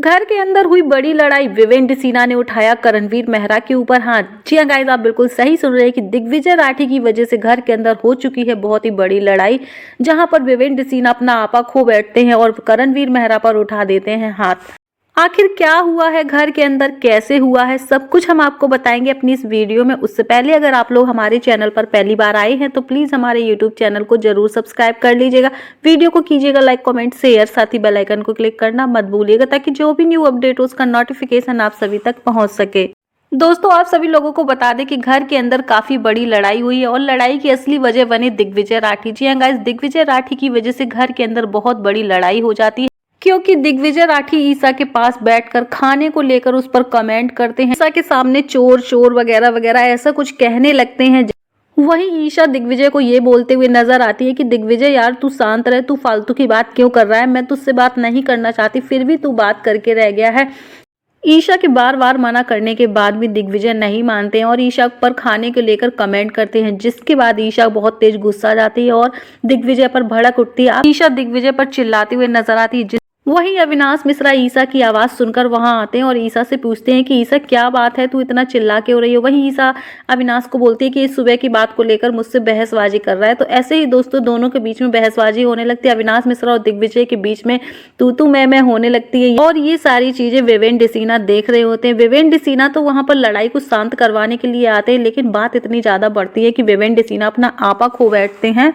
घर के अंदर हुई बड़ी लड़ाई, विवेक सिन्हा ने उठाया करणवीर मेहरा के ऊपर हाथ। जी हां गाइस, आप बिल्कुल सही सुन रहे हैं कि दिग्विजय राठी की वजह से घर के अंदर हो चुकी है बहुत ही बड़ी लड़ाई, जहां पर विवेक सिन्हा अपना आपा खो बैठते हैं और करणवीर मेहरा पर उठा देते हैं हाथ। आखिर क्या हुआ है घर के अंदर, कैसे हुआ है, सब कुछ हम आपको बताएंगे अपनी इस वीडियो में। उससे पहले अगर आप लोग हमारे चैनल पर पहली बार आए हैं तो प्लीज हमारे यूट्यूब चैनल को जरूर सब्सक्राइब कर लीजिएगा। वीडियो को कीजिएगा लाइक, कमेंट, शेयर, साथ ही बेल आइकन को क्लिक करना मत भूलिएगा ताकि जो भी न्यू अपडेट हो उसका नोटिफिकेशन आप सभी तक पहुंच सके। दोस्तों, आप सभी लोगों को बता दें कि घर के अंदर काफी बड़ी लड़ाई हुई है और लड़ाई की असली वजह बने दिग्विजय राठी। जी हां गाइस, दिग्विजय राठी की वजह से घर के अंदर बहुत बड़ी लड़ाई हो जाती है, क्योंकि दिग्विजय राठी ईसा के पास बैठकर खाने को लेकर उस पर कमेंट करते हैं। ईसा के सामने चोर चोर वगैरह वगैरह ऐसा कुछ कहने लगते हैं। वहीं ईशा दिग्विजय को ये बोलते हुए नजर आती है कि दिग्विजय यार तू शांत रहे, तू फालतू की बात क्यों कर रहा है, मैं तुझसे बात नहीं करना चाहती फिर भी तू बात करके रह गया है। ईशा के बार बार मना करने के बाद भी दिग्विजय नहीं मानते हैं और ईशा पर खाने को लेकर कमेंट करते हैं, जिसके बाद ईशा बहुत तेज गुस्सा जाती है और दिग्विजय पर भड़क उठती है। ईशा दिग्विजय पर चिल्लाती हुए नजर आती है। वहीं अविनाश मिश्रा ईसा की आवाज सुनकर वहां आते हैं और ईसा से पूछते हैं कि ईसा क्या बात है, तू इतना चिल्ला क्यों रही हो। वहीं ईसा अविनाश को बोलती है कि इस सुबह की बात को लेकर मुझसे बहसबाजी कर रहा है। तो ऐसे ही दोस्तों दोनों के बीच में बहसबाजी होने लगती है। अविनाश मिश्रा और दिग्विजय के बीच में तू मैं होने लगती है और ये सारी चीजें विवेक सिन्हा देख रहे होते हैं। विवेक सिन्हा तो वहां पर लड़ाई को शांत करवाने के लिए आते हैं, लेकिन बात इतनी ज्यादा बढ़ती है कि विवेक सिन्हा अपना आपा खो बैठते हैं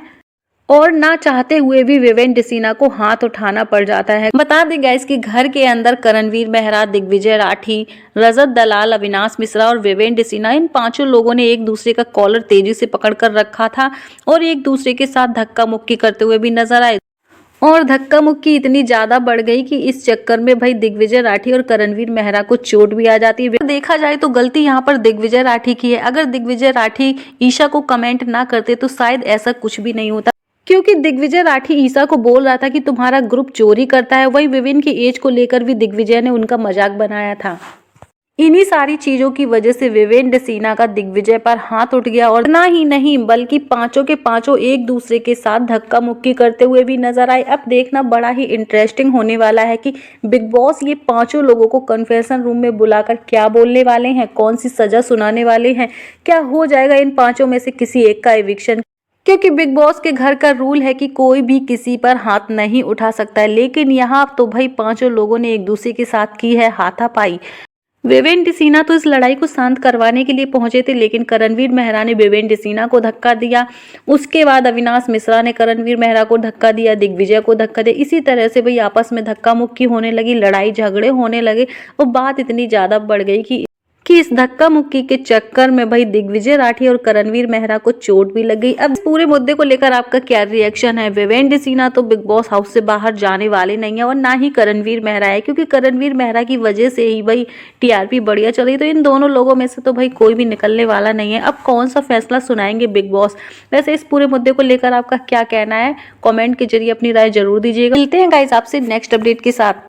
और ना चाहते हुए भी विवेक सिन्हा को हाथ उठाना पड़ जाता है। बता दें गाइस कि घर के अंदर करणवीर मेहरा, दिग्विजय राठी, रजत दलाल, अविनाश मिश्रा और विवेक सिन्हा, इन पांचों लोगों ने एक दूसरे का कॉलर तेजी से पकड़कर रखा था और एक दूसरे के साथ धक्का मुक्की करते हुए भी नजर आए। और धक्का मुक्की इतनी ज्यादा बढ़ गई कि इस चक्कर में भाई दिग्विजय राठी और करणवीर मेहरा को चोट भी आ जाती है। देखा जाए तो गलती यहाँ पर दिग्विजय राठी की है। अगर दिग्विजय राठी ईशा को कमेंट ना करते तो शायद ऐसा कुछ भी नहीं होता, क्योंकि दिग्विजय राठी ईसा को बोल रहा था कि तुम्हारा ग्रुप चोरी करता है। वही विवेक की एज को लेकर भी दिग्विजय ने उनका मजाक बनाया था। इन्हीं सारी चीजों की वजह से विवेक सिन्हा का दिग्विजय पर हाथ उठ गया और इतना ही नहीं बल्कि पांचों के पांचों एक दूसरे के साथ धक्का मुक्की करते हुए भी नजर आए। अब देखना बड़ा ही इंटरेस्टिंग होने वाला है कि बिग बॉस ये पांचों लोगों को कन्फेशन रूम में बुलाकर क्या बोलने वाले हैं, कौन सी सजा सुनाने वाले हैं, क्या हो जाएगा इन पांचों में से किसी एक का एविक्शन। क्योंकि बिग बॉस के घर का रूल है कि कोई भी किसी पर हाथ नहीं उठा सकता है, लेकिन यहाँ तो भाई पांचों लोगों ने एक दूसरे के साथ की है हाथापाई। विवेक सिन्हा तो इस लड़ाई को शांत करवाने के लिए पहुंचे थे, लेकिन करणवीर मेहरा ने विवेक सिन्हा को धक्का दिया। उसके बाद अविनाश मिश्रा ने करणवीर मेहरा को धक्का दिया, दिग्विजय को धक्का दिया। इसी तरह से भाई आपस में धक्का मुक्की होने लगी, लड़ाई झगड़े होने लगे और बात इतनी ज्यादा बढ़ गई कि इस धक्का मुक्की के चक्कर में भाई दिग्विजय राठी और करणवीर मेहरा को चोट भी लग गई। अब इस पूरे मुद्दे को लेकर आपका क्या रिएक्शन है। विवेक सिन्हा तो बिग बॉस हाउस से बाहर जाने वाले नहीं है और ना ही करणवीर मेहरा है, क्योंकि करणवीर मेहरा की वजह से ही भाई टीआरपी बढ़िया चली। तो इन दोनों लोगों में से तो भाई कोई भी निकलने वाला नहीं है। अब कौन सा फैसला सुनाएंगे बिग बॉस। वैसे इस पूरे मुद्दे को लेकर आपका क्या कहना है, कॉमेंट के जरिए अपनी राय जरूर दीजिएगा। मिलते हैं गाइस आपसे नेक्स्ट अपडेट के साथ।